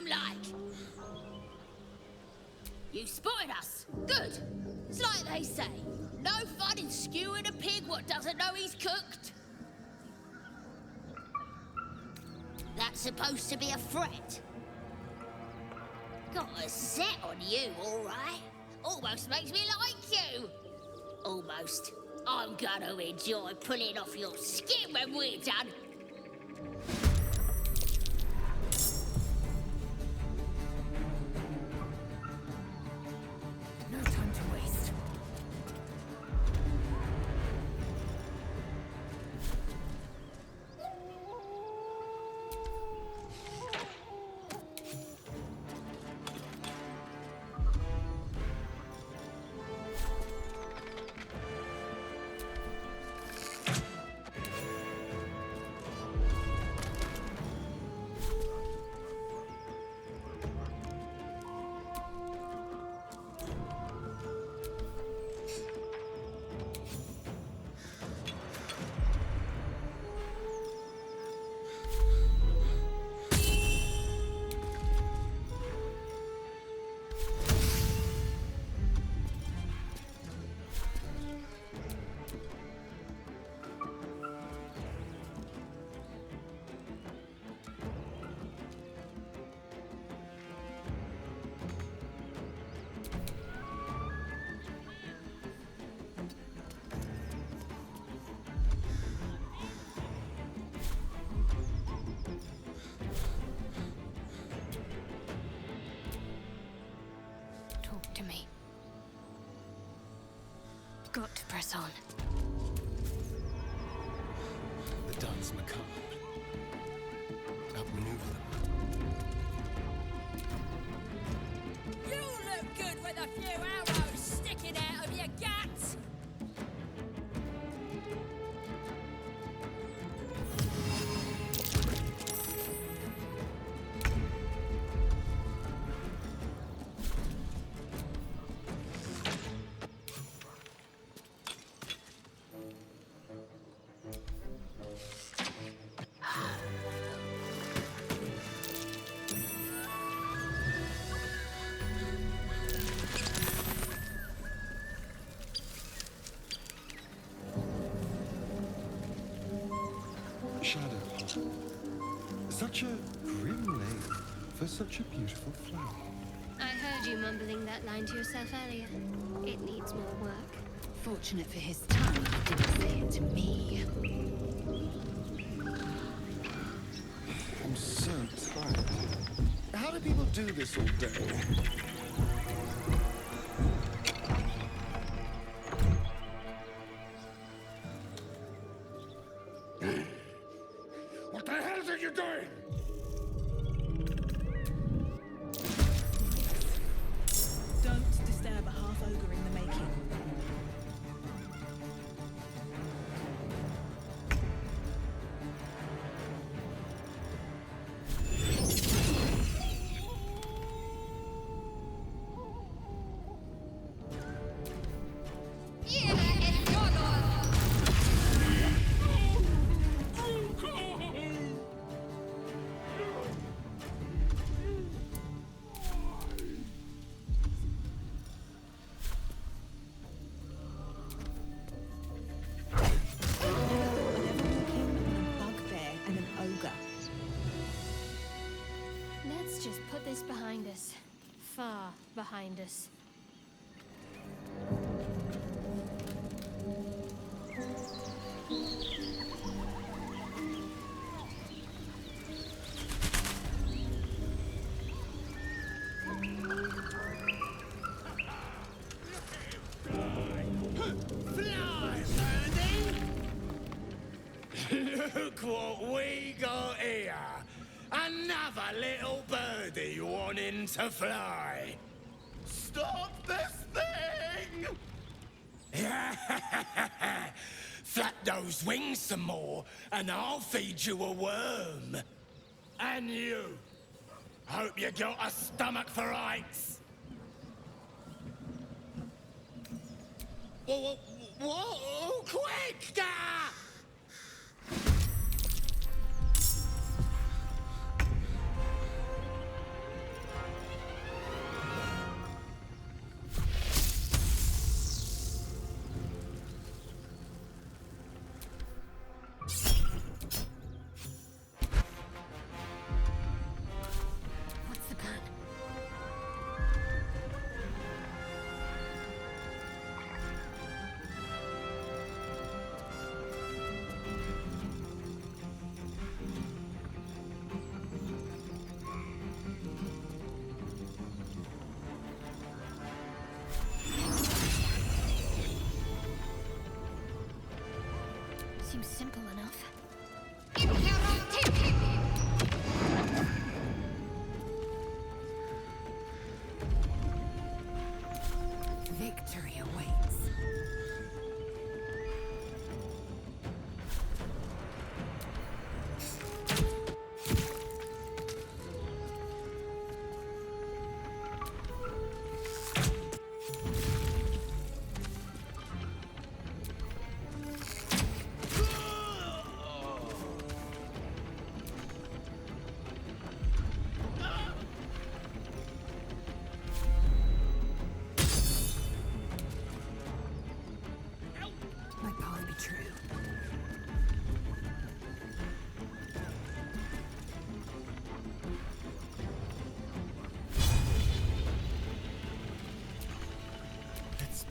them like? You spotted us. Good. It's like they say, no fun in skewing a pig what doesn't know he's cooked. That's supposed to be a threat. Got a set on you, all right. Almost makes me like you. Almost. I'm gonna enjoy pulling off your skin when we're done. No time to waste. Talk to me. Got to press on. The dance macabre. Outmaneuver them. You look good with a few arrows sticking out of your guts. Shadow. Such a grim name for such a beautiful flower. I heard you mumbling that line to yourself earlier. It needs more work. Fortunate for his tongue, he didn't say it to me. I'm so tired. How do people do this all day? What the hell are you doing? Don't disturb a half-ogre in the making. Let's just put this behind us. Far behind us. Look what we got here! Another little birdie wanting to fly! Stop this thing! Flap those wings some more, and I'll feed you a worm. And you! Hope you got a stomach for heights! Whoa, quick! Ah!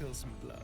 spill some blood.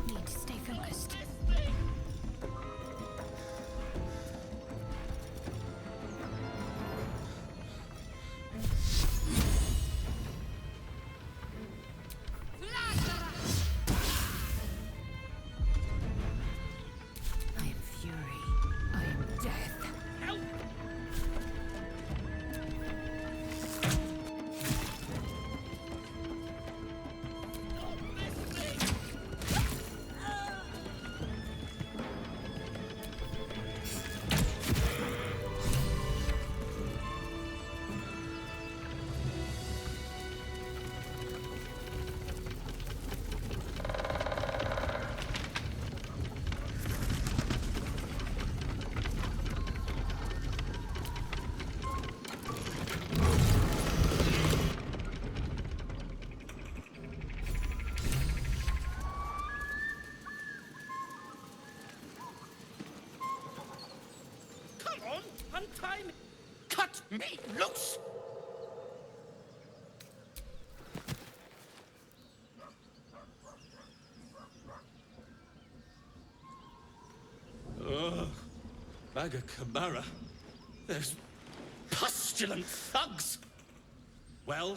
Need to stay focused. I am fury. I am death. Come on, untie me! Cut me loose! Ugh, Baga Kamara. Those pustulant thugs! Well,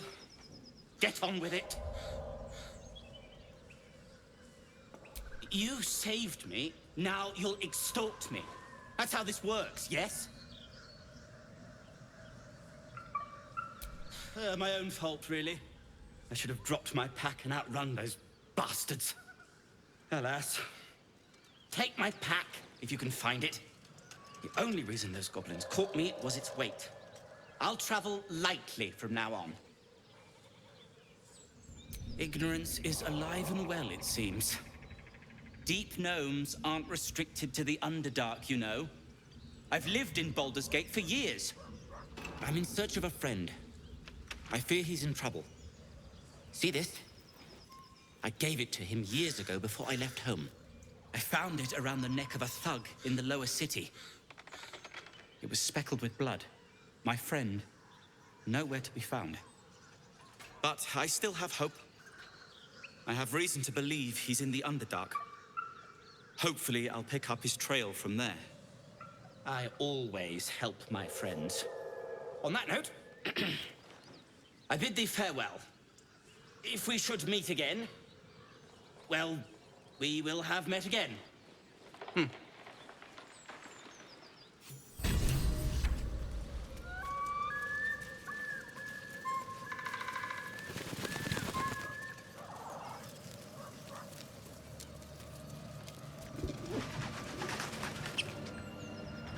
get on with it. You saved me, now you'll extort me. That's how this works, yes? My own fault, really. I should have dropped my pack and outrun those bastards. Alas. Take my pack, if you can find it. The only reason those goblins caught me was its weight. I'll travel lightly from now on. Ignorance is alive and well, it seems. Deep gnomes aren't restricted to the Underdark, you know. I've lived in Baldur's Gate for years. I'm in search of a friend. I fear he's in trouble. See this? I gave it to him years ago before I left home. I found it around the neck of a thug in the lower city. It was speckled with blood. My friend, nowhere to be found. But I still have hope. I have reason to believe he's in the Underdark. Hopefully, I'll pick up his trail from there. I always help my friends. On that note, I bid thee farewell. If we should meet again, well, we will have met again.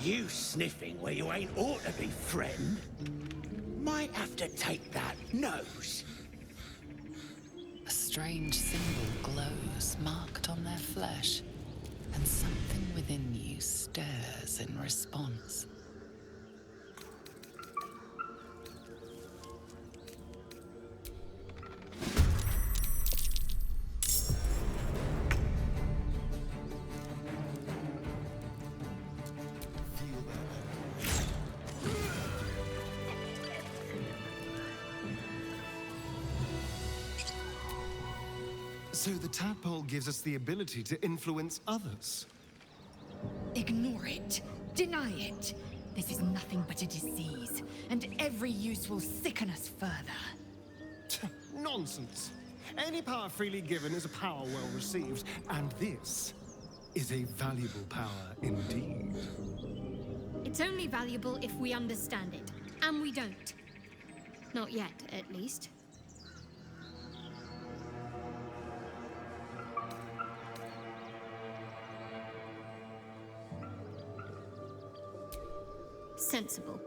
You sniffing where you ain't ought to be, friend. Might have to take that nose. A strange symbol glows, marked on their flesh, and something within you stirs in response. So the tadpole gives us the ability to influence others. Ignore it. Deny it. This is nothing but a disease, and every use will sicken us further. Nonsense. Any power freely given is a power well received, and this is a valuable power indeed. It's only valuable if we understand it, and we don't. Not yet, at least. Sensible.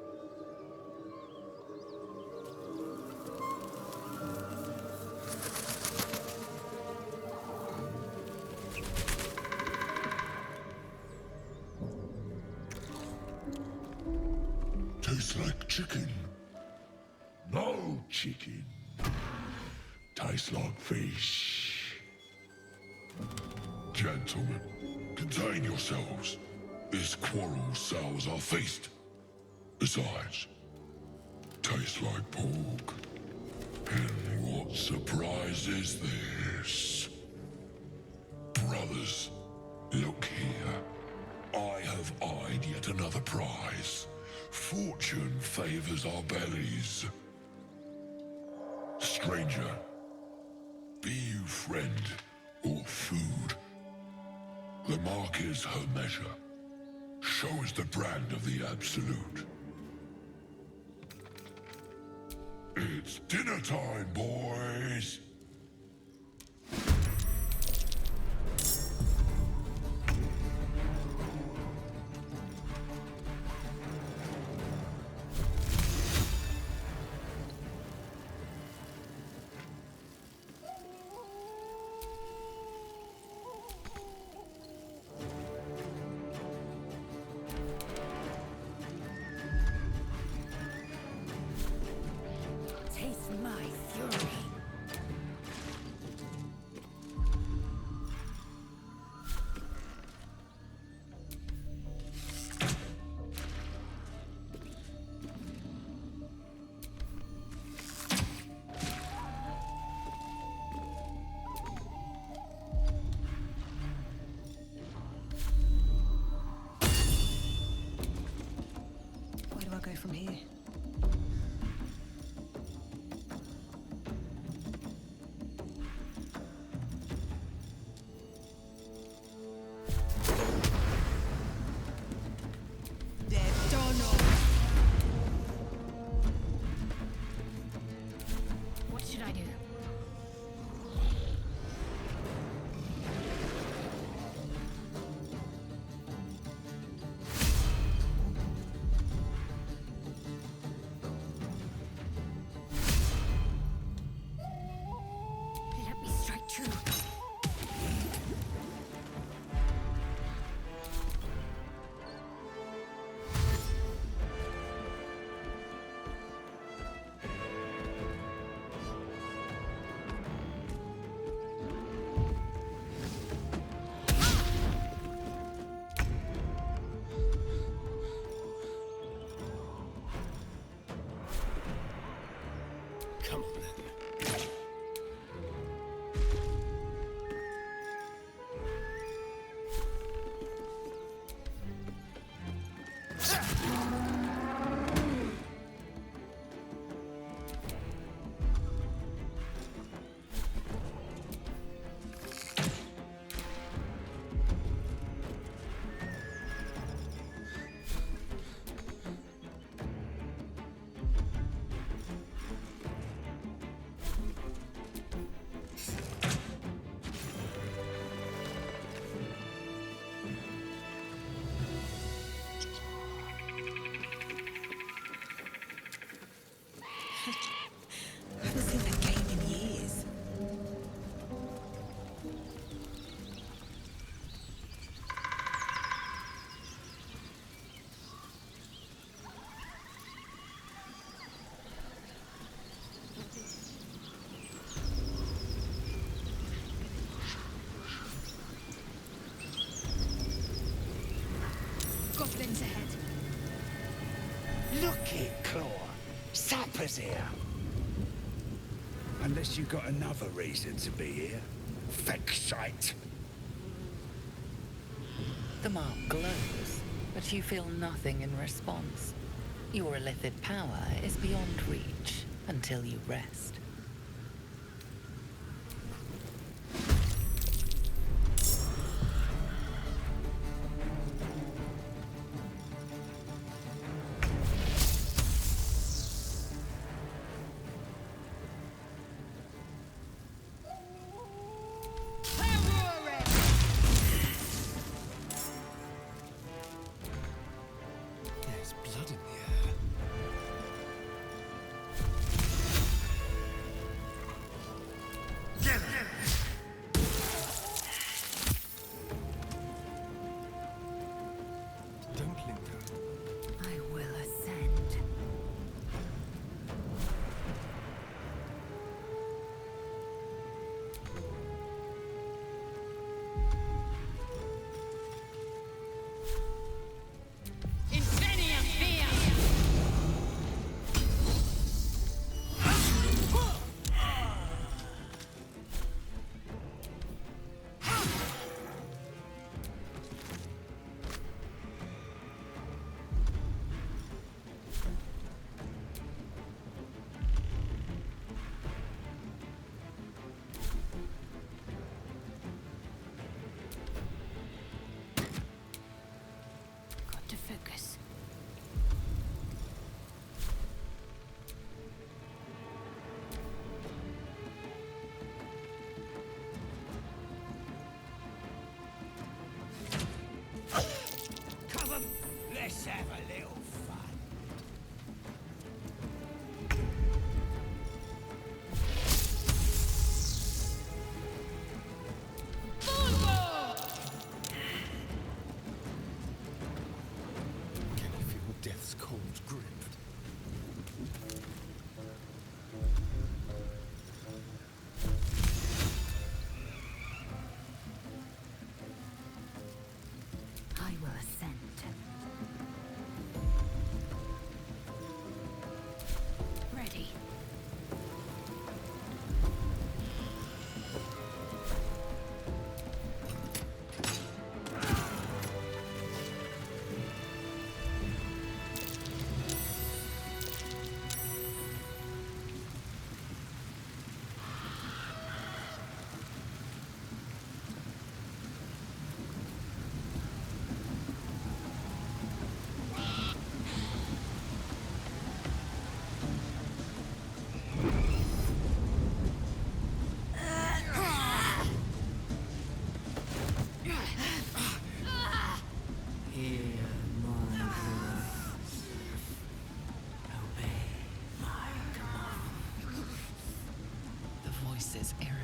Tastes like chicken. No chicken. Tastes like fish. Gentlemen, contain yourselves. This quarrel sours our feast. Besides, tastes like pork. And what surprise is this? Brothers, look here. I have eyed yet another prize. Fortune favors our bellies. Stranger, be you friend or food. The mark is her measure. Show us the brand of the absolute. It's dinner time, boys! Taste my fury. Where do I go from here? What should I do? Let me strike true. Come on then. I haven't seen that game in years. Goblins ahead. Look it, Claw. Sapper's here. Unless you've got another reason to be here. Feck shite. The mark glows, but you feel nothing in response. Your illithid power is beyond reach until you rest.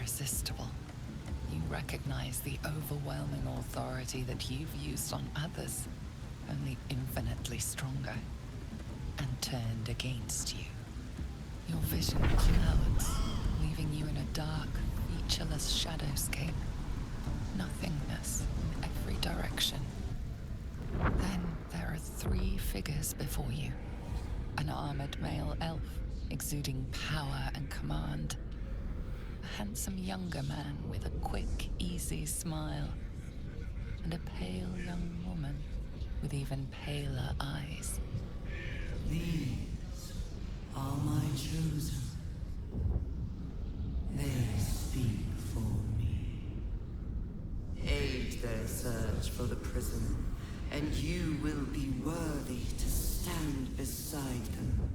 irresistible. You recognize the overwhelming authority that you've used on others, only infinitely stronger, and turned against you. Your vision clouds, leaving you in a dark, featureless shadowscape. Nothingness in every direction. Then there are 3 figures before you. An armored male elf, exuding power and command. A handsome younger man with a quick, easy smile. And a pale young woman with even paler eyes. These are my chosen. They speak for me. Aid their search for the prison, and you will be worthy to stand beside them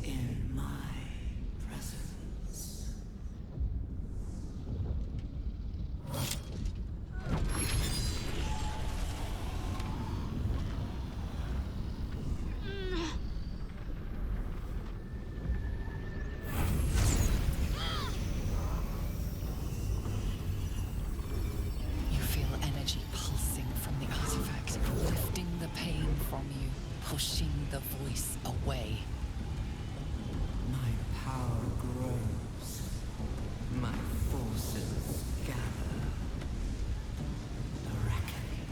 in my presence. You feel energy pulsing from the artifact, lifting the pain from you, pushing the voice away. My power grows. My forces gather. The reckoning.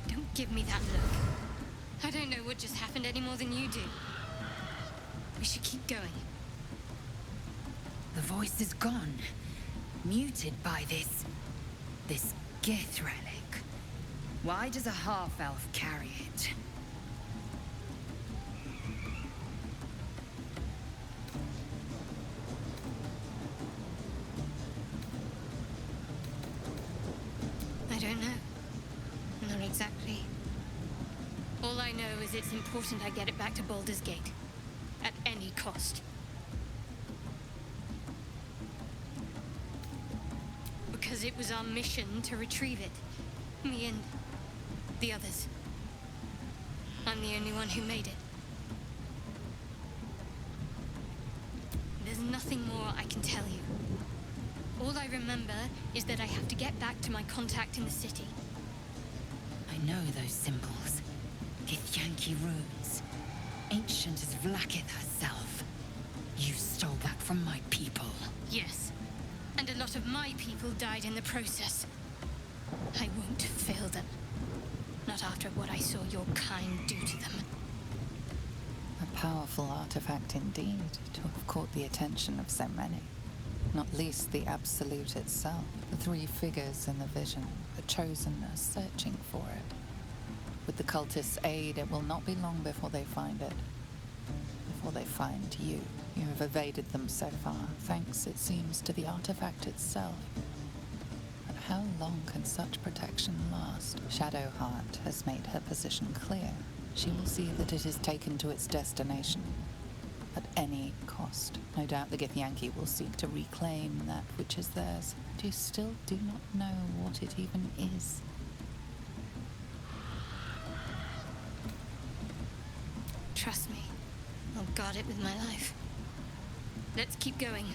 Don't give me that look. I don't know what just happened any more than you do. We should keep going. The voice is gone. Muted by this Gith relic. Why does a half-elf carry it? I don't know. Not exactly. All I know is it's important I get it back to Baldur's Gate. At any cost. Because it was our mission to retrieve it. Me and the others. I'm the only one who made it. There's nothing more I can tell you. All I remember is that I have to get back to my contact in the city. I know those symbols. Githyanki runes. Ancient as Vlaakith herself. You stole that from my people. Yes. And a lot of my people died in the process. I won't fail them. Not after what I saw your kind do to them. A powerful artifact indeed, to have caught the attention of so many. Not least the Absolute itself. The 3 figures in the vision, the Chosen, are searching for it. With the cultists' aid, it will not be long before they find it. Before they find you. You have evaded them so far, thanks, it seems, to the artifact itself. But how long can such protection last? Shadowheart has made her position clear. She will see that it is taken to its destination. At any cost. No doubt the Githyanki will seek to reclaim that which is theirs. But you still do not know what it even is. Trust me. I'll guard it with my life. Let's keep going.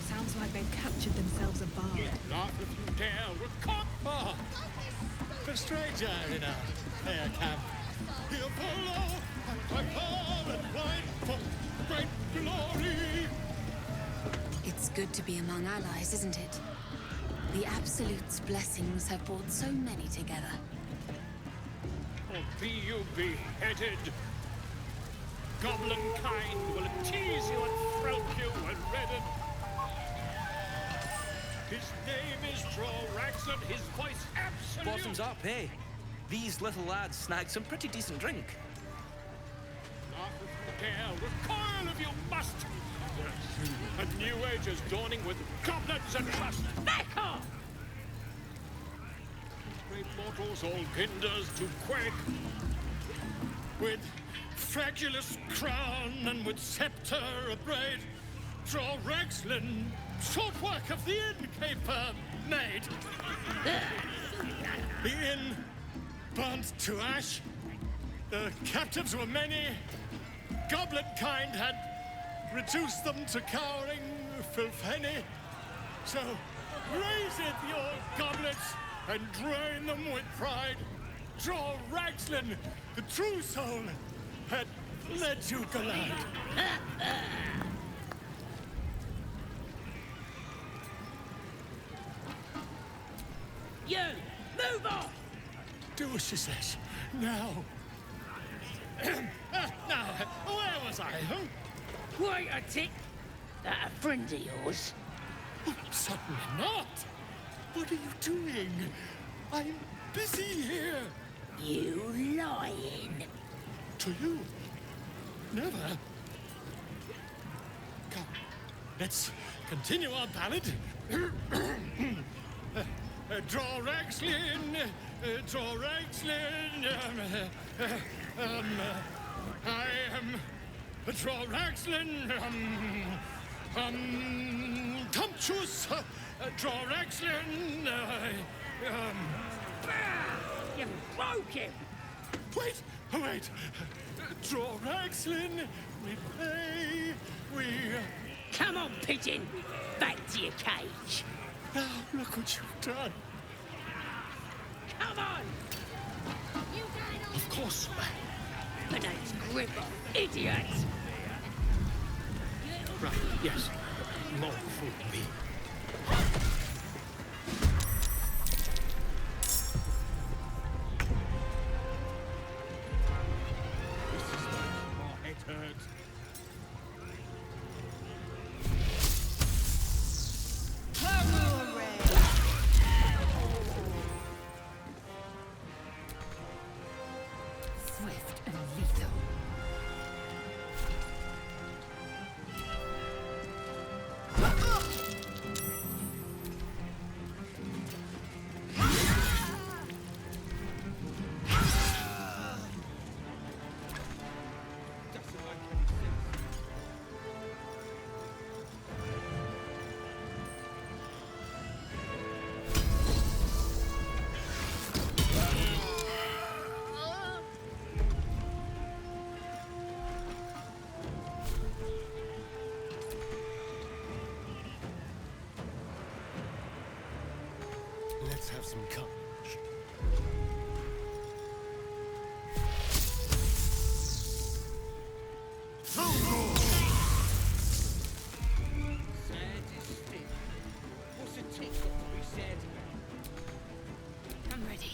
Sounds like they've captured themselves a bard. Not if you dare record. Oh, a stranger in a fair camp. He'll follow my call and wine for great glory. It's good to be among allies, isn't it? The Absolute's blessings have brought so many together. Or be you beheaded. Goblin kind will tease you and throat you and redden. His name is Drorax and his voice absolute. Bottoms up, eh? These little lads snagged some pretty decent drink. Not if you dare recoil if you must. A new age is dawning with goblins and trust. Back off! great mortals all ginders to quake. With fragulous crown and with scepter abrade, draw Rexlin, short work of the innkeeper made. The inn burnt to ash. The captives were many. Goblin kind had reduced them to cowering filfenny. So raise it, your goblets, and drain them with pride. Draw Ragslin, the true soul, had led you glide. You! Move on! Do as she says. Now. Now, where was I, huh? Wait a tick. That a friend of yours? Certainly not. What are you doing? I'm busy here. You lying. To you? Never. Come, let's continue our ballad. Draw Ragslin, draw Ragslin. I am draw Ragslin. Tumptuous. Draw Ragslin. You broke him. Wait, wait. Draw Ragslin. We play. We. Come on, pigeon. Back to your cage. Now look what you've done. Come on. Of course. My name's Gripper, idiot. Right, yes. More fool me. My head hurts. Swift and lethal. Let's have some courage. What's a tick got to be said? I'm ready.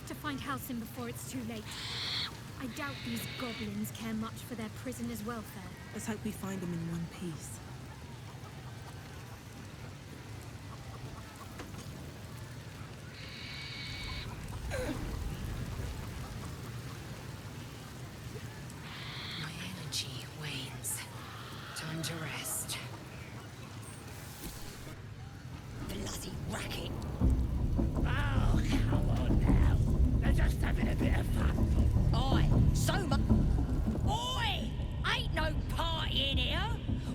have to find Halcyon before it's too late. I doubt these goblins care much for their prisoners' welfare. Let's hope we find them in one piece. My energy wanes. Time to rest. Bloody racket. Oh, come on now. They're just having a bit of fun. Oi, so much. Oi! Ain't no party in here.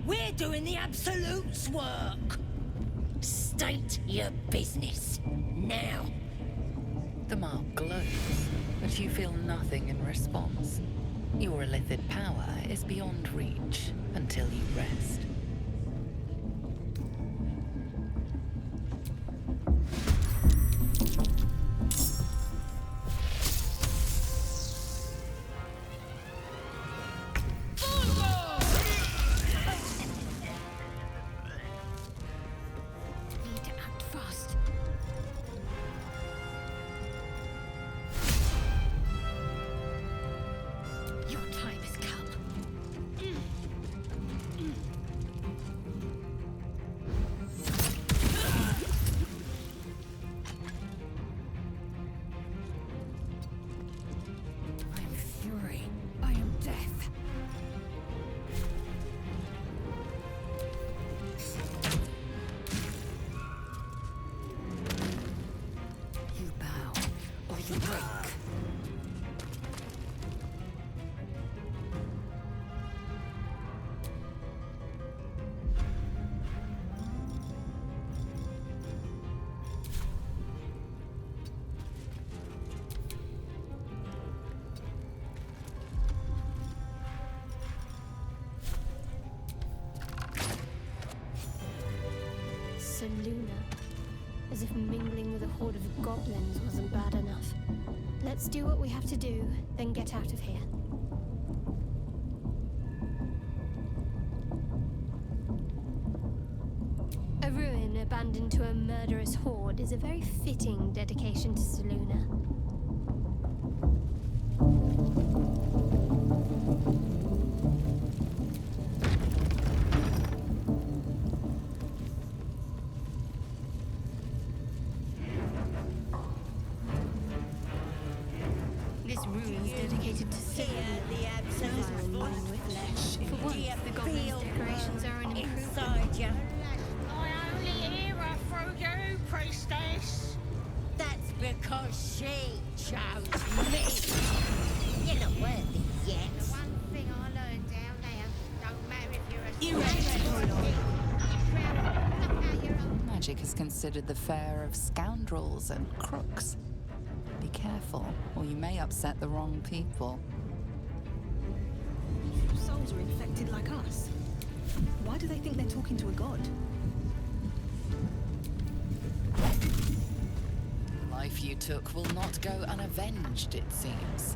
We're doing the Absolute's work. State your business. Now. The mark glows, but you feel nothing in response. Your illithid power is beyond reach until you rest. Need to act fast. Your time has come. I am fury. I am death. You bow, or you break. Seluna. As if mingling with a horde of goblins wasn't bad enough. Let's do what we have to do, then get out of here. A ruin abandoned to a murderous horde is a very fitting dedication to Seluna. This ruin is dedicated to Seluna. The Absolute's With flesh. For once, the goblins' decorations are an improvement. Inside you. I only hear her through you, priestess. That's because she chose me. You're not worthy yet. The one thing I learned down there, don't matter if you're a Magic is considered the fare of scoundrels and crooks. Be careful, or you may upset the wrong people. Souls are infected like us. Why do they think they're talking to a god? The life you took will not go unavenged, it seems.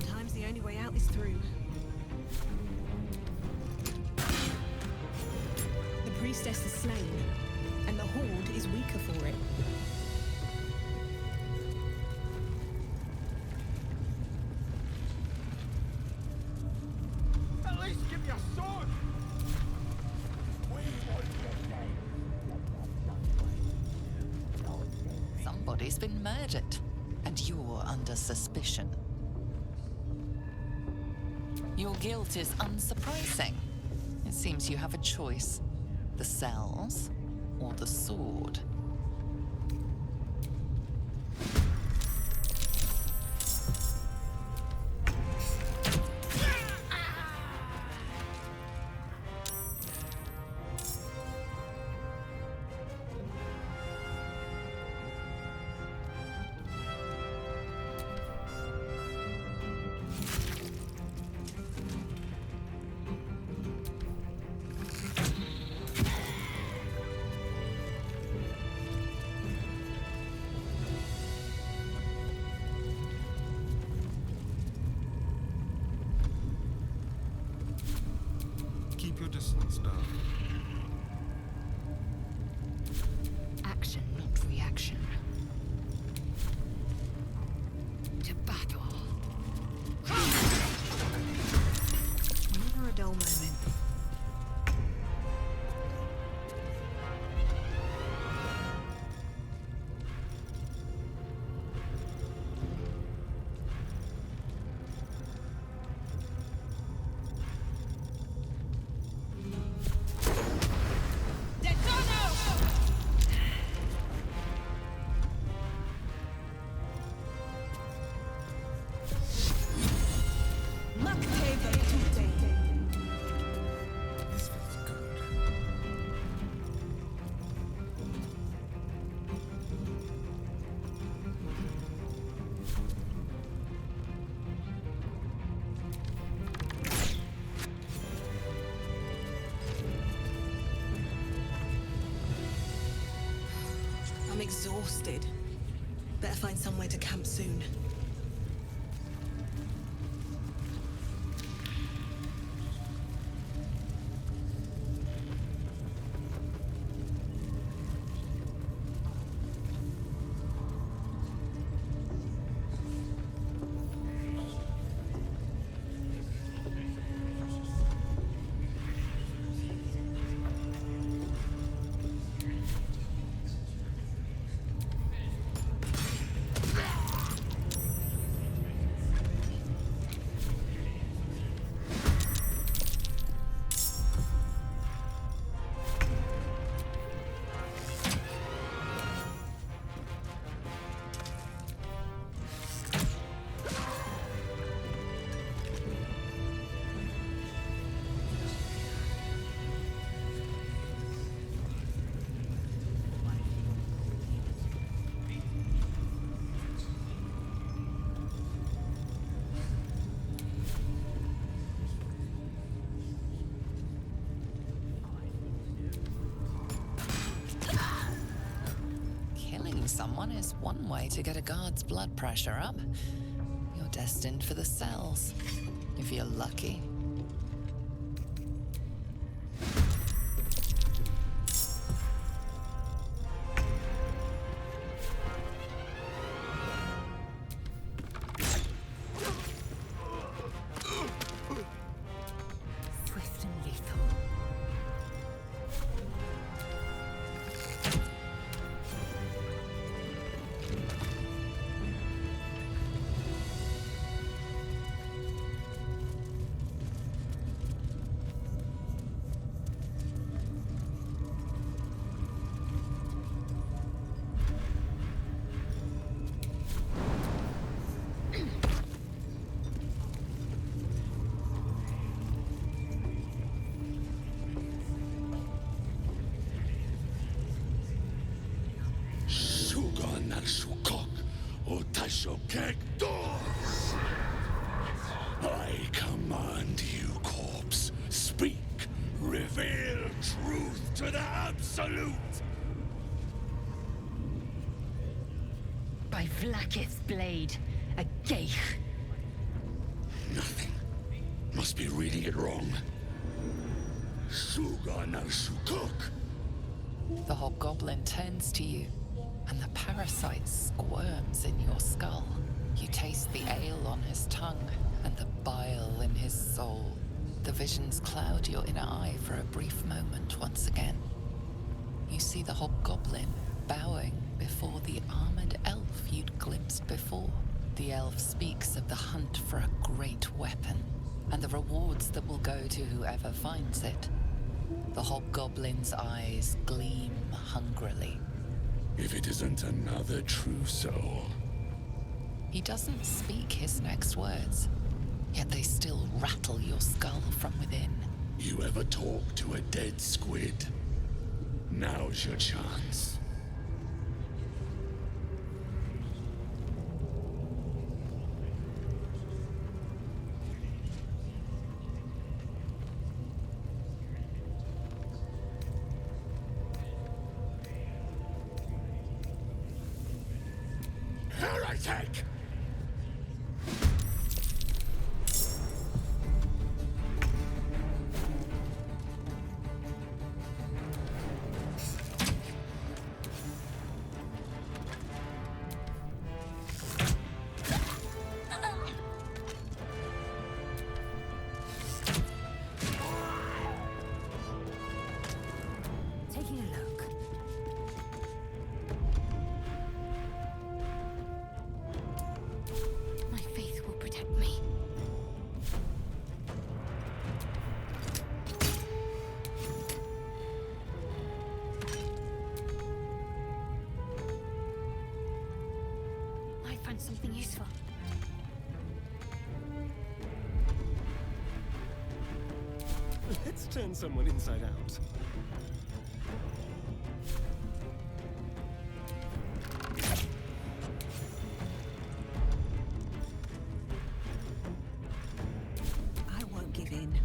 Sometimes the only way out is through. The priestess is slain, and the horde is weaker for it. At least give me a sword! Somebody's been murdered, and you're under suspicion. Your guilt is unsurprising. It seems you have a choice. The cells or the sword. Goodison's done. Action, not reaction. To battle. Never a dull moment. This feels good. I'm exhausted. Better find somewhere to camp soon. Someone is one way to get a guard's blood pressure up. You're destined for the cells, if you're lucky. Swift and lethal. I command you, corpse. Speak. Reveal truth to the Absolute. By Vlaakith's blade, a geich. Nothing. Must be reading it wrong. The hobgoblin turns to you, and the parasite squirms in your skull. You taste the ale on his tongue and the bile in his soul. The visions cloud your inner eye for a brief moment once again. You see the hobgoblin bowing before the armored elf you'd glimpsed before. The elf speaks of the hunt for a great weapon and the rewards that will go to whoever finds it. The hobgoblin's eyes gleam hungrily. If it isn't another true soul. He doesn't speak his next words, yet they still rattle your skull from within. You ever talk to a dead squid? Now's your chance. Heretic! useful. Let's turn someone inside out. I won't give in.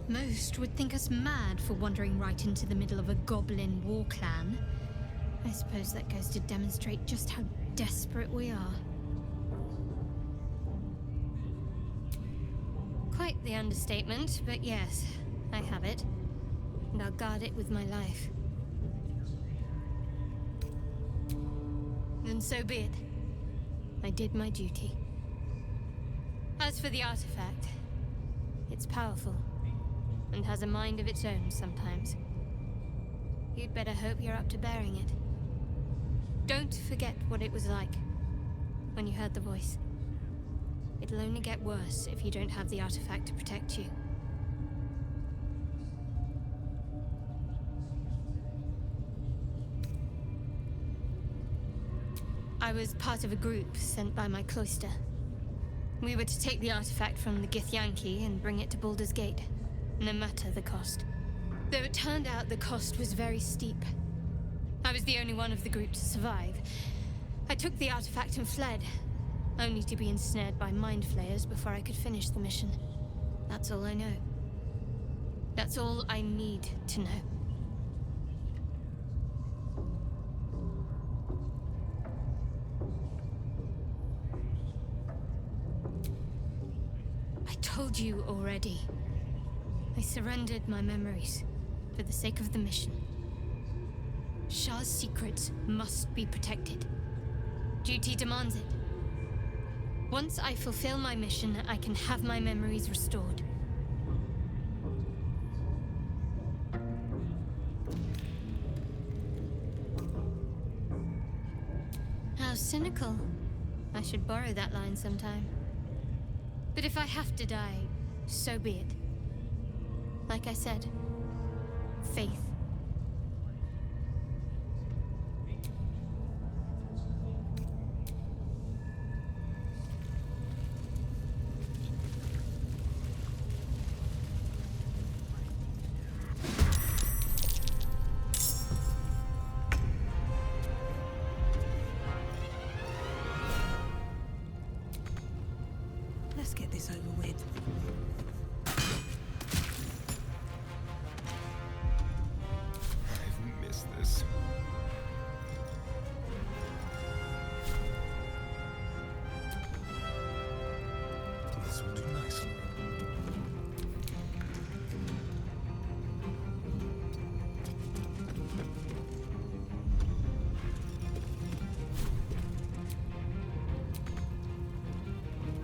Most would think us mad for wandering right into the middle of a goblin war clan. I suppose that goes to demonstrate just how desperate we are. Quite the understatement, but yes, I have it. And I'll guard it with my life. Then so be it. I did my duty. As for the artifact, it's powerful. And has a mind of its own sometimes. You'd better hope you're up to bearing it. Don't forget what it was like when you heard the voice. It'll only get worse if you don't have the artifact to protect you. I was part of a group sent by my cloister. We were to take the artifact from the Githyanki and bring it to Baldur's Gate. No matter the cost. Though it turned out the cost was very steep. I was the only one of the group to survive. I took the artifact and fled, only to be ensnared by mind flayers before I could finish the mission. That's all I know. That's all I need to know. I told you already. I surrendered my memories for the sake of the mission. Shah's secrets must be protected. Duty demands it. Once I fulfill my mission, I can have my memories restored. How cynical. I should borrow that line sometime. But if I have to die, so be it. Like I said, faith. Let's get this over with. This. This will do nicely.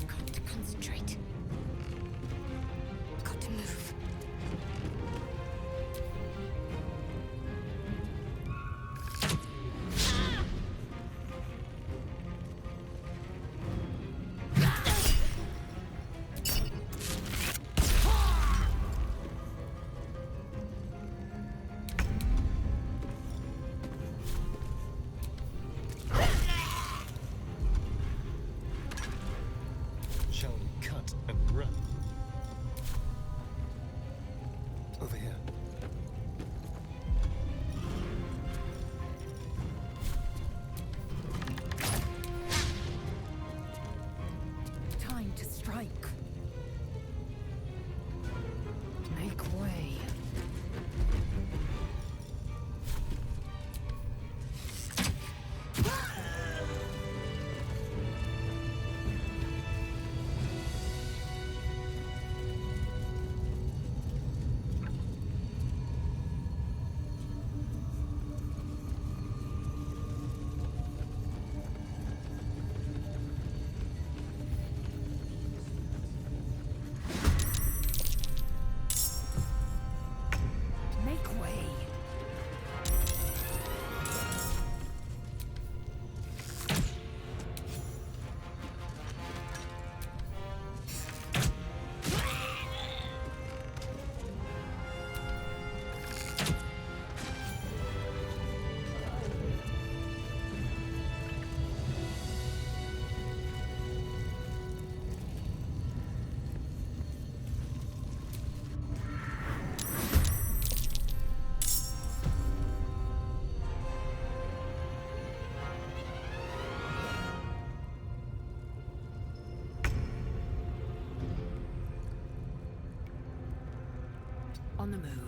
Got to concentrate. Got to move. On the move.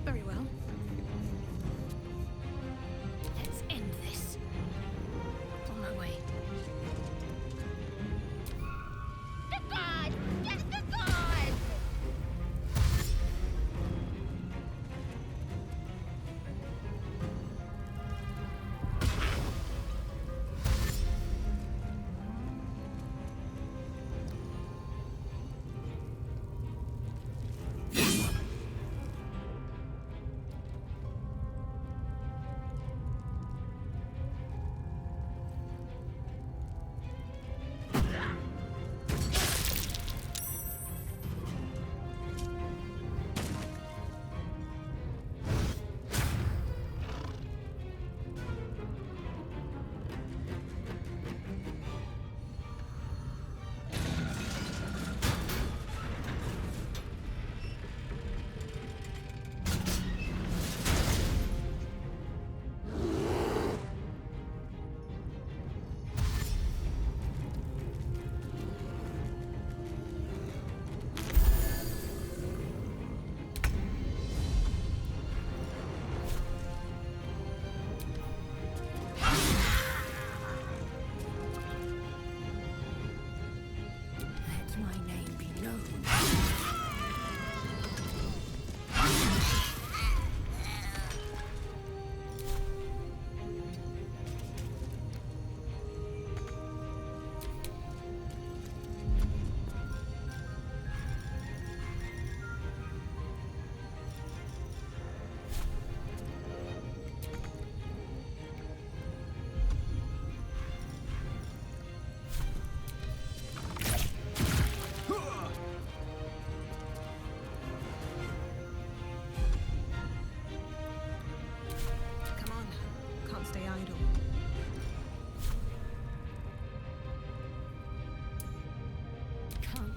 Very well. Let's end this. On my way. The guard! Get the guard!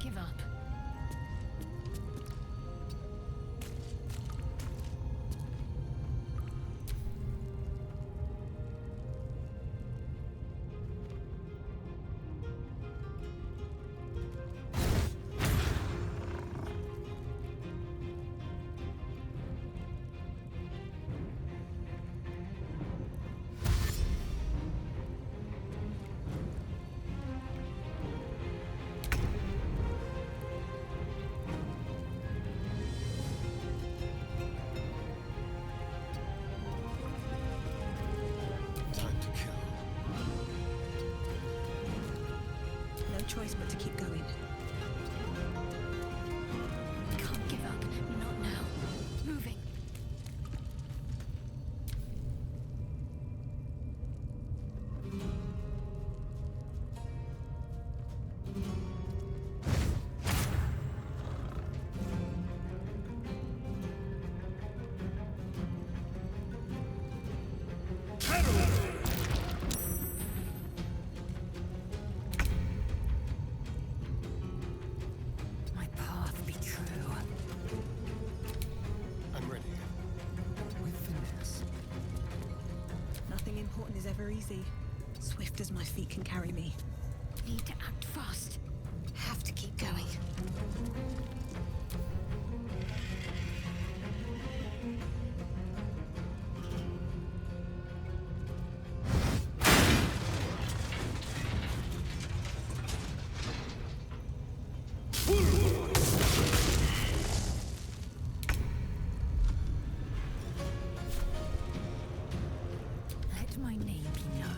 give up. Choice but to keep going. Can't give up. Not now. Moving. Important is ever easy. Swift as my feet can carry me. Need to act fast. Have to keep going. My name be known.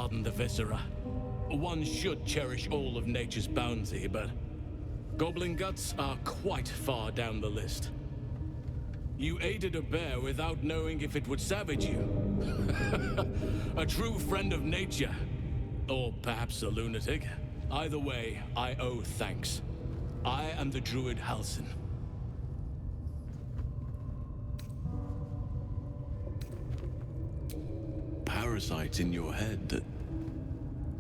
Pardon the viscera. One should cherish all of nature's bounty, but goblin guts are quite far down the list. You aided a bear without knowing if it would savage you. A true friend of nature. Or perhaps a lunatic. Either way, I owe thanks. I am the druid Halsin. Parasites in your head.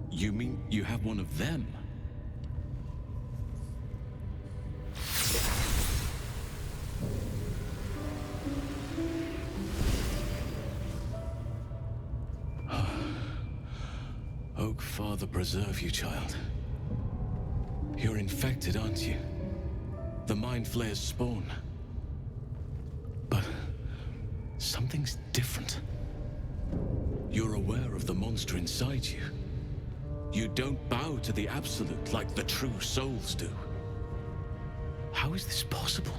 You mean you have one of them? Oak Father preserve you, child. You're infected, aren't you? The Mind Flayer's spawn. But something's different. You're aware of the monster inside you. You don't bow to the Absolute like the true souls do. How is this possible?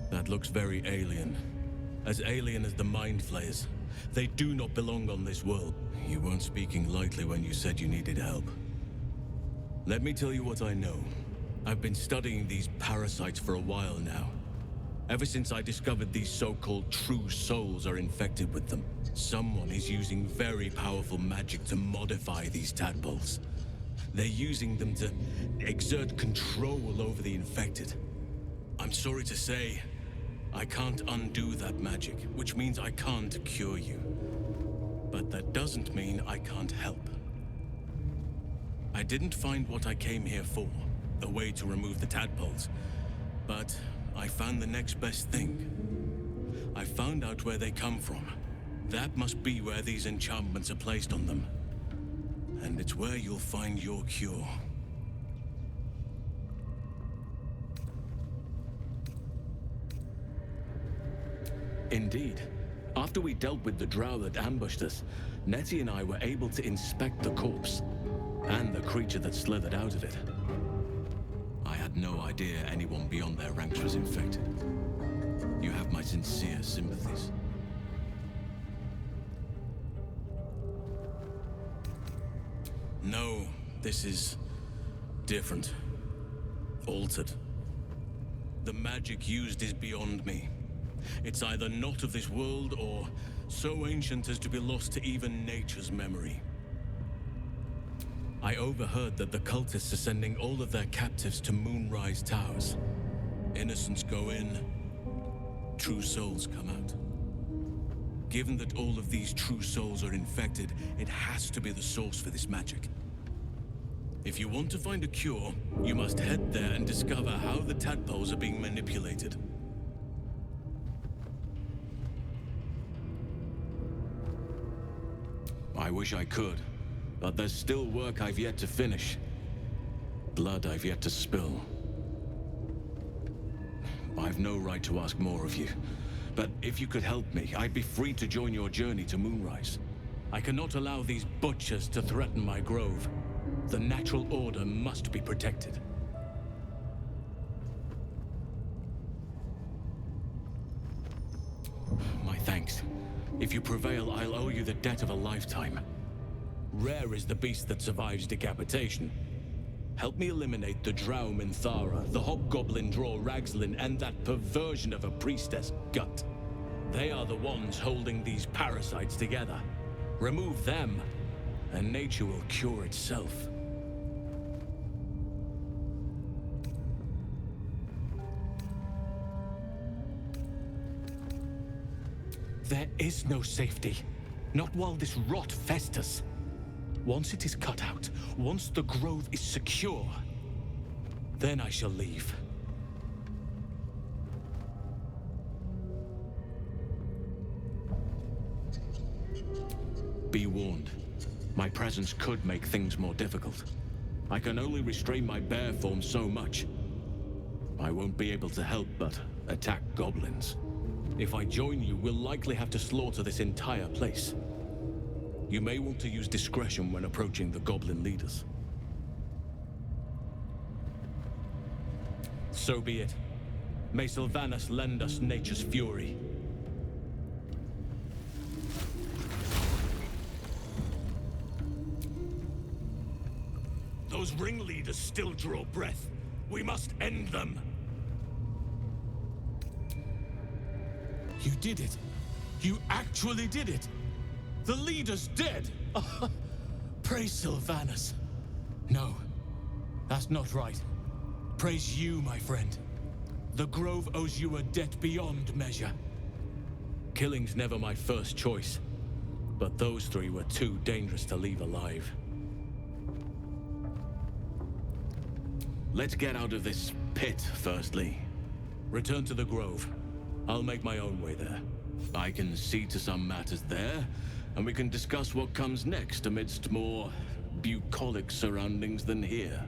That looks very alien. As alien as the Mind Flayers. They do not belong on this world. You weren't speaking lightly when you said you needed help. Let me tell you what I know. I've been studying these parasites for a while now. Ever since I discovered these so-called true souls are infected with them. Someone is using very powerful magic to modify these tadpoles. They're using them to exert control over the infected. I'm sorry to say, I can't undo that magic, which means I can't cure you. But that doesn't mean I can't help. I didn't find what I came here for, a way to remove the tadpoles, but I found the next best thing. I found out where they come from. That must be where these enchantments are placed on them. And it's where you'll find your cure. Indeed. After we dealt with the drow that ambushed us, Nettie and I were able to inspect the corpse, and the creature that slithered out of it. I had no idea anyone beyond their ranks was infected. You have my sincere sympathies. No, this is different. Altered. The magic used is beyond me. It's either not of this world or so ancient as to be lost to even nature's memory. I overheard that the cultists are sending all of their captives to Moonrise Towers. Innocents go in, true souls come out. Given that all of these true souls are infected, it has to be the source for this magic. If you want to find a cure, you must head there and discover how the tadpoles are being manipulated. I wish I could, but there's still work I've yet to finish. Blood I've yet to spill. I've no right to ask more of you, but if you could help me, I'd be free to join your journey to Moonrise. I cannot allow these butchers to threaten my grove. The natural order must be protected. My thanks. If you prevail, I'll owe you the debt of a lifetime. Rare is the beast that survives decapitation. Help me eliminate the drow Minthara, the hobgoblin draw Ragzlin, and that perversion of a priestess, Gut. They are the ones holding these parasites together. Remove them, and nature will cure itself. There is no safety. Not while this rot festers. Once it is cut out, once the grove is secure, then I shall leave. Be warned. My presence could make things more difficult. I can only restrain my bear form so much. I won't be able to help but attack goblins. If I join you, we'll likely have to slaughter this entire place. You may want to use discretion when approaching the goblin leaders. So be it. May Sylvanas lend us nature's fury. Those ringleaders still draw breath. We must end them. You did it. You actually did it. The leader's dead. Praise Sylvanas. No, that's not right. Praise you, my friend. The Grove owes you a debt beyond measure. Killing's never my first choice, but those three were too dangerous to leave alive. Let's get out of this pit, firstly. Return to the Grove. I'll make my own way there. I can see to some matters there, and we can discuss what comes next amidst more bucolic surroundings than here.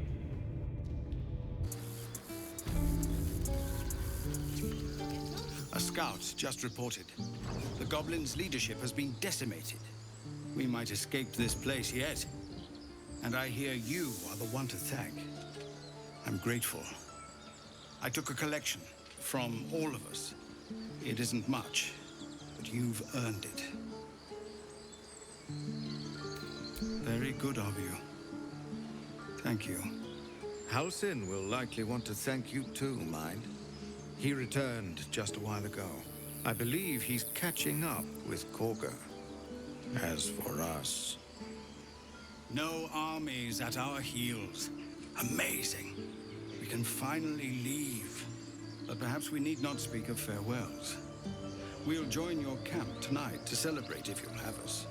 A scout just reported. The Goblins' leadership has been decimated. We might escape this place yet. And I hear you are the one to thank. I'm grateful. I took a collection from all of us. It isn't much, but you've earned it. Very good of you. Thank you. Halsin will likely want to thank you too, mind. He returned just a while ago. I believe he's catching up with Korga. As for us... No armies at our heels. Amazing. We can finally leave. But perhaps we need not speak of farewells. We'll join your camp tonight to celebrate if you'll have us.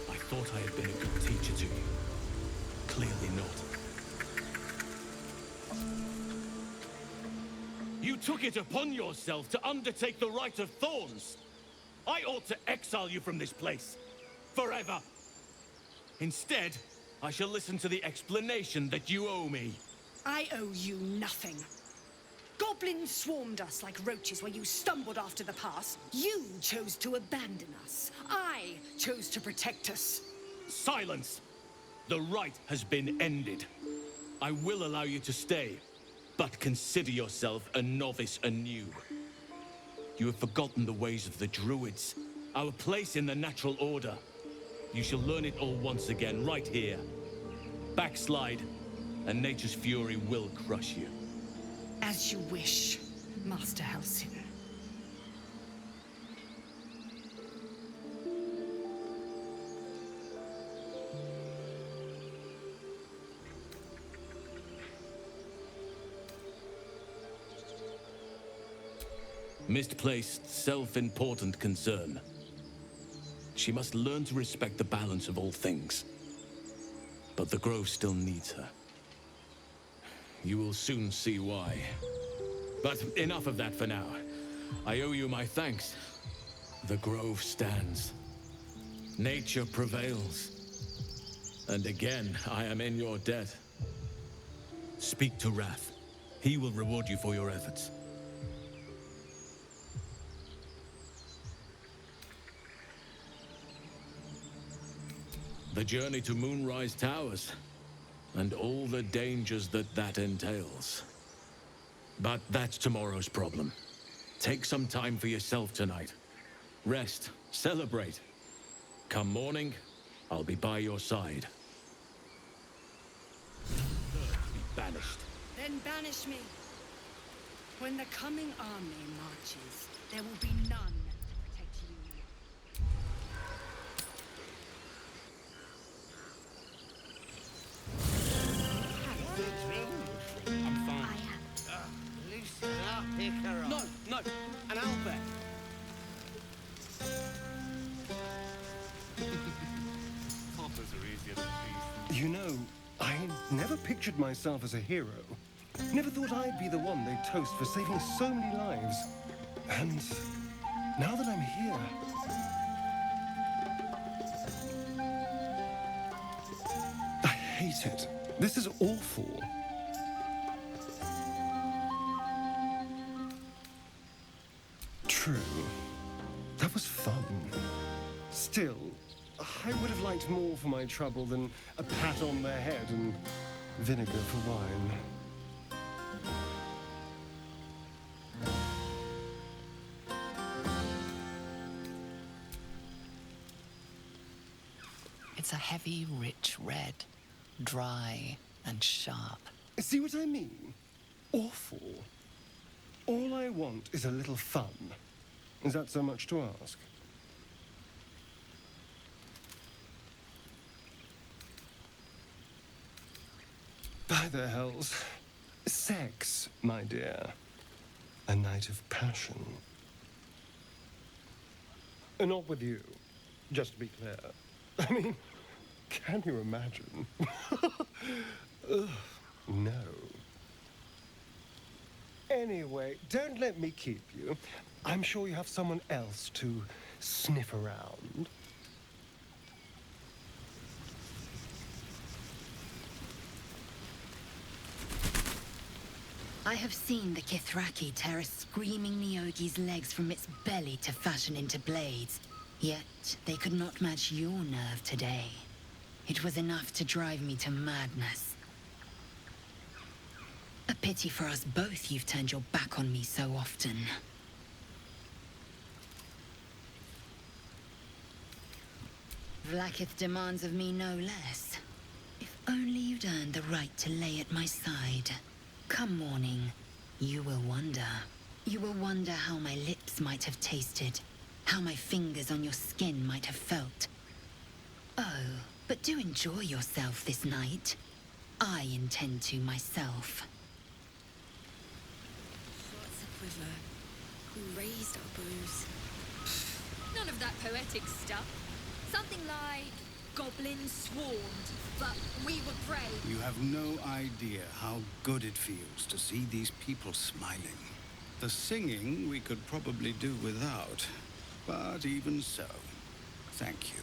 I thought I had been a good teacher to you. Clearly not. You took it upon yourself to undertake the Rite of Thorns. I ought to exile you from this place. Forever. Instead, I shall listen to the explanation that you owe me. I owe you nothing. Goblins swarmed us like roaches where you stumbled after the pass. You chose to abandon us. I chose to protect us. Silence! The rite has been ended. I will allow you to stay, but consider yourself a novice anew. You have forgotten the ways of the Druids, our place in the natural order. You shall learn it all once again, right here. Backslide, and nature's fury will crush you. As you wish, Master Halsin. Misplaced, self-important concern. She must learn to respect the balance of all things. But the Grove still needs her. You will soon see why. But enough of that for now. I owe you my thanks. The Grove stands. Nature prevails. And again, I am in your debt. Speak to Wrath. He will reward you for your efforts. The journey to Moonrise Towers, and all the dangers that entails. But that's tomorrow's problem. Take some time for yourself tonight. Rest, celebrate. Come morning, I'll be by your side. Be banished. Then banish me. When the coming army marches, there will be none to protect you. I'm fine. No, an owlbear. Poppers are easier than bees. You know, I never pictured myself as a hero. Never thought I'd be the one they toast for saving so many lives. And now that I'm here... I hate it. This is awful. True. That was fun. Still, I would have liked more for my trouble than a pat on the head and vinegar for wine. It's a heavy, rich red, dry and sharp. See what I mean? Awful. All I want is a little fun. Is that so much to ask? By the hells. Sex, my dear. A night of passion. Not with you, just to be clear. I mean, can you imagine? Ugh, no. Anyway, don't let me keep you. I'm sure you have someone else to sniff around. I have seen the Kithraki tear a screaming Neogi's legs from its belly to fashion into blades. Yet, they could not match your nerve today. It was enough to drive me to madness. A pity for us both you've turned your back on me so often. Vlaakith demands of me no less. If only you'd earned the right to lay at my side. Come morning, you will wonder. You will wonder how my lips might have tasted, how my fingers on your skin might have felt. Oh, but do enjoy yourself this night. I intend to myself. Hearts a quiver. We raised our bows. None of that poetic stuff. Something like goblins swarmed, but we were brave. You have no idea how good it feels to see these people smiling. The singing we could probably do without, but even so, thank you.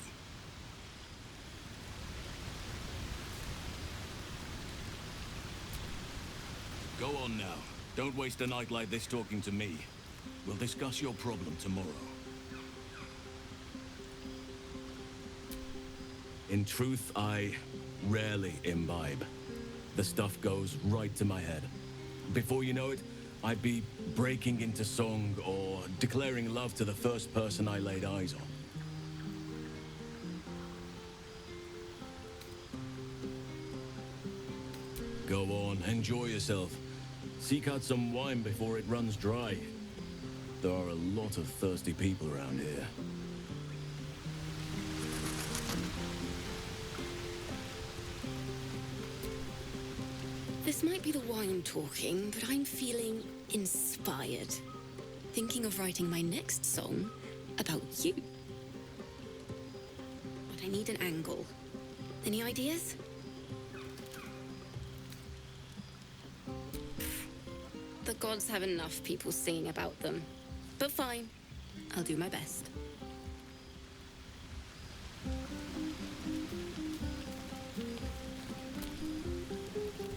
Go on now. Don't waste a night like this talking to me. We'll discuss your problem tomorrow. In truth, I rarely imbibe. The stuff goes right to my head. Before you know it, I'd be breaking into song or declaring love to the first person I laid eyes on. Go on, enjoy yourself. Seek out some wine before it runs dry. There are a lot of thirsty people around here. This might be the wine talking, but I'm feeling inspired. Thinking of writing my next song about you. But I need an angle. Any ideas? The gods have enough people singing about them. But fine, I'll do my best.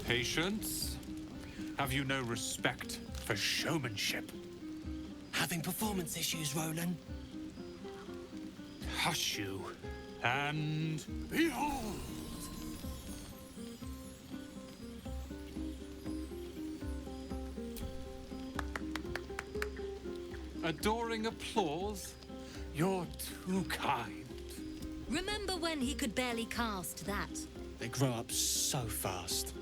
Patience? Have you no respect for showmanship? Having performance issues, Roland? Hush you, and behold! Adoring applause? You're too kind. Remember when he could barely cast that? They grow up so fast.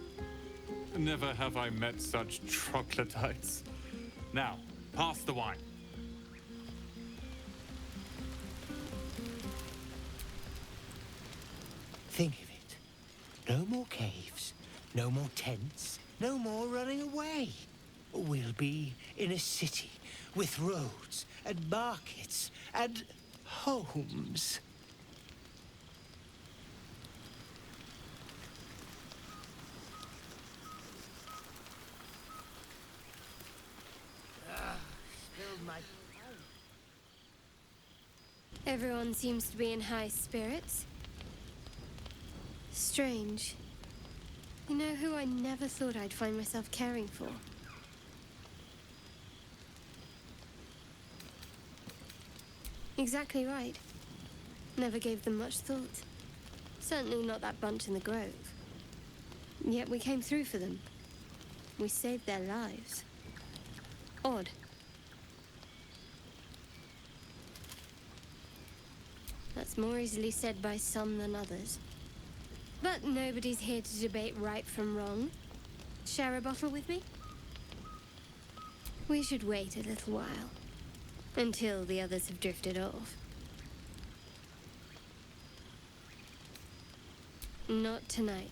Never have I met such troglodytes. Now, pass the wine. Think of it. No more caves, no more tents, no more running away. We'll be in a city with roads and markets and homes. Spilled my... Everyone seems to be in high spirits. Strange. You know who I never thought I'd find myself caring for? Exactly right. Never gave them much thought. Certainly not that bunch in the grove. Yet we came through for them. We saved their lives. Odd. That's more easily said by some than others. But nobody's here to debate right from wrong. Share a bottle with me? We should wait a little while. Until the others have drifted off. Not tonight.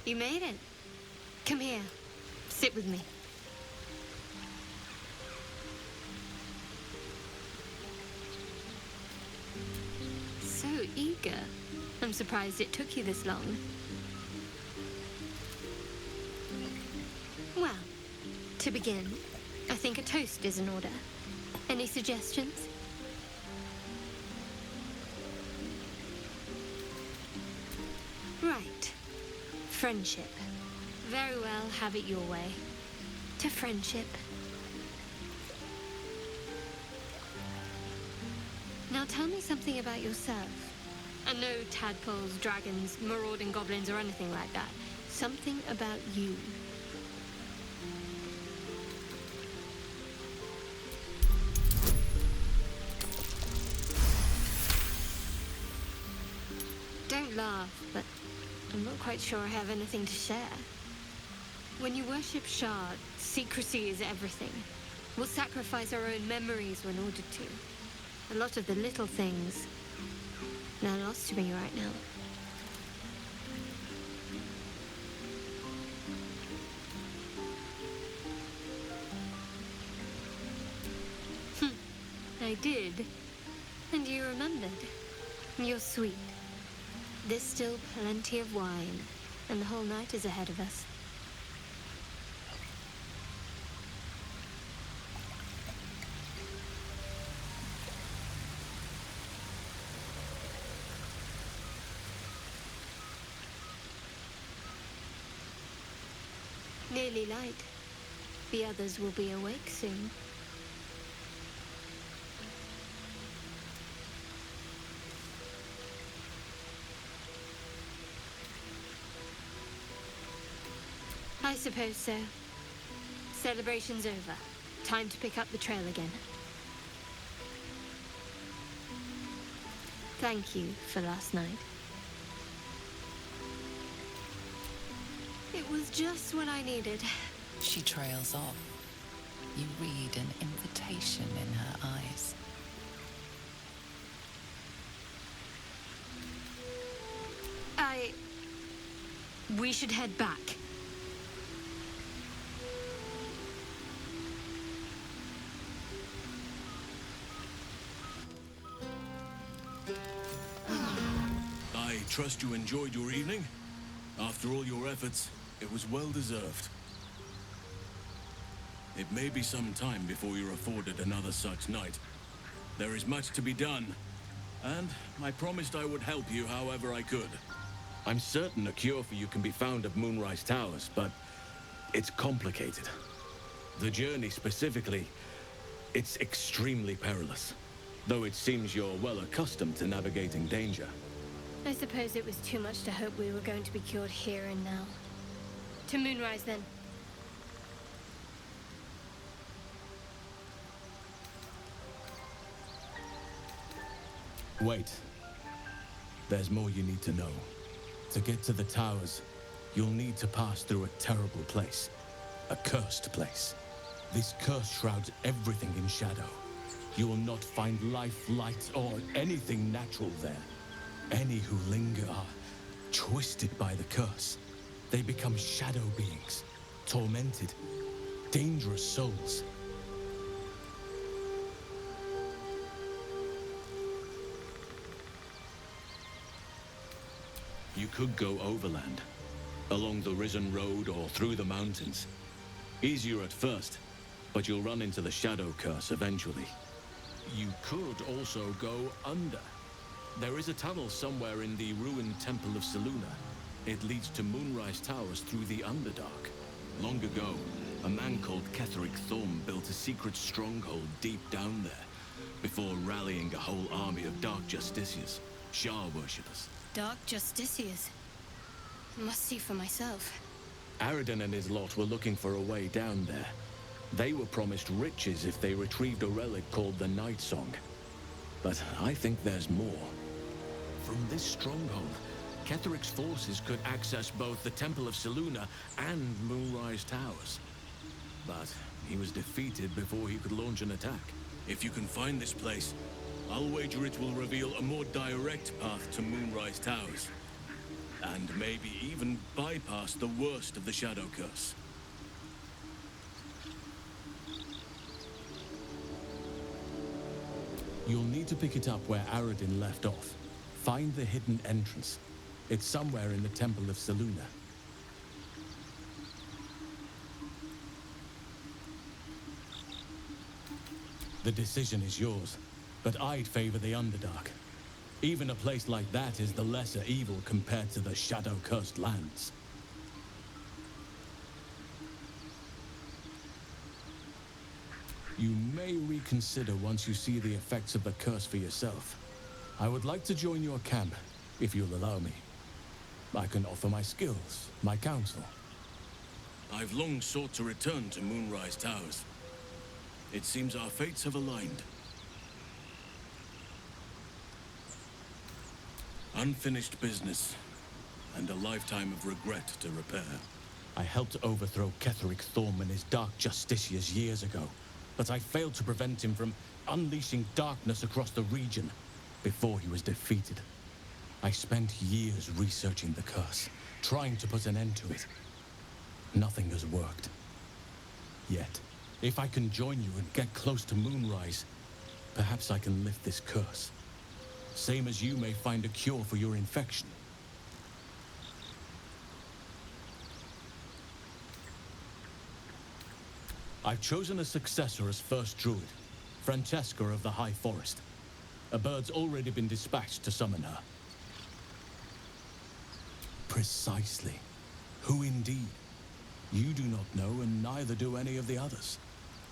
You made it. Come here. Sit with me. So eager. I'm surprised it took you this long. Well, to begin, I think a toast is in order. Any suggestions? Right. Friendship. Very well, have it your way. To friendship. Now tell me something about yourself. And no tadpoles, dragons, marauding goblins, or anything like that. Something about you. Don't laugh, but I'm not quite sure I have anything to share. When you worship Shard, secrecy is everything. We'll sacrifice our own memories when ordered to. A lot of the little things, they're lost to me right now. I did. And you remembered. You're sweet. There's still plenty of wine, and the whole night is ahead of us. Nearly light. The others will be awake soon. I suppose so. Celebration's over. Time to pick up the trail again. Thank you for last night. It was just what I needed. She trails off. You read an invitation in her eyes. We should head back. I trust you enjoyed your evening. After all your efforts, it was well deserved. It may be some time before you're afforded another such night. There is much to be done, and I promised I would help you however I could. I'm certain a cure for you can be found at Moonrise Towers, but it's complicated. The journey specifically, it's extremely perilous. Though it seems you're well accustomed to navigating danger. I suppose it was too much to hope we were going to be cured here and now. To Moonrise, then. Wait. There's more you need to know. To get to the towers, you'll need to pass through a terrible place. A cursed place. This curse shrouds everything in shadow. You will not find life, light, or anything natural there. Any who linger are twisted by the curse. They become shadow beings, tormented, dangerous souls. You could go overland, along the Risen Road or through the mountains. Easier at first, but you'll run into the Shadow Curse eventually. You could also go under. There is a tunnel somewhere in the ruined Temple of Selûne. It leads to Moonrise Towers through the Underdark. Long ago, a man called Ketheric Thorm built a secret stronghold deep down there, before rallying a whole army of Dark Justiciars, Shah worshippers. Dark Justiciars? Must see for myself. Aradin and his lot were looking for a way down there. They were promised riches if they retrieved a relic called the Night Song. But I think there's more. From this stronghold, Ketheric's forces could access both the Temple of Selûne and Moonrise Towers. But he was defeated before he could launch an attack. If you can find this place, I'll wager it will reveal a more direct path to Moonrise Towers. And maybe even bypass the worst of the Shadow Curse. You'll need to pick it up where Aradin left off. Find the hidden entrance. It's somewhere in the Temple of Selûne. The decision is yours, but I'd favor the Underdark. Even a place like that is the lesser evil compared to the shadow-cursed lands. You may reconsider once you see the effects of the curse for yourself. I would like to join your camp, if you'll allow me. I can offer my skills, my counsel. I've long sought to return to Moonrise Towers. It seems our fates have aligned. Unfinished business, and a lifetime of regret to repair. I helped overthrow Ketheric Thorm and his Dark Justiciars years ago, but I failed to prevent him from unleashing darkness across the region before he was defeated. I spent years researching the curse, trying to put an end to it. Nothing has worked. Yet, if I can join you and get close to Moonrise, perhaps I can lift this curse. Same as you may find a cure for your infection. I've chosen a successor as first druid, Francesca of the High Forest. A bird's already been dispatched to summon her. Precisely. Who indeed? You do not know, and neither do any of the others.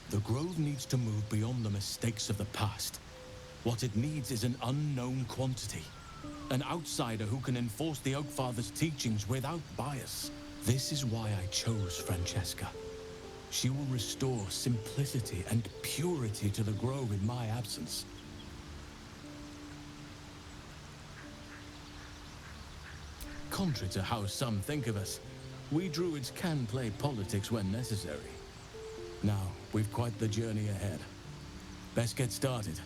The Grove needs to move beyond the mistakes of the past. What it needs is an unknown quantity. An outsider who can enforce the Oakfather's teachings without bias. This is why I chose Francesca. She will restore simplicity and purity to the Grove in my absence. Contrary to how some think of us, we druids can play politics when necessary. Now, we've quite the journey ahead. Best get started.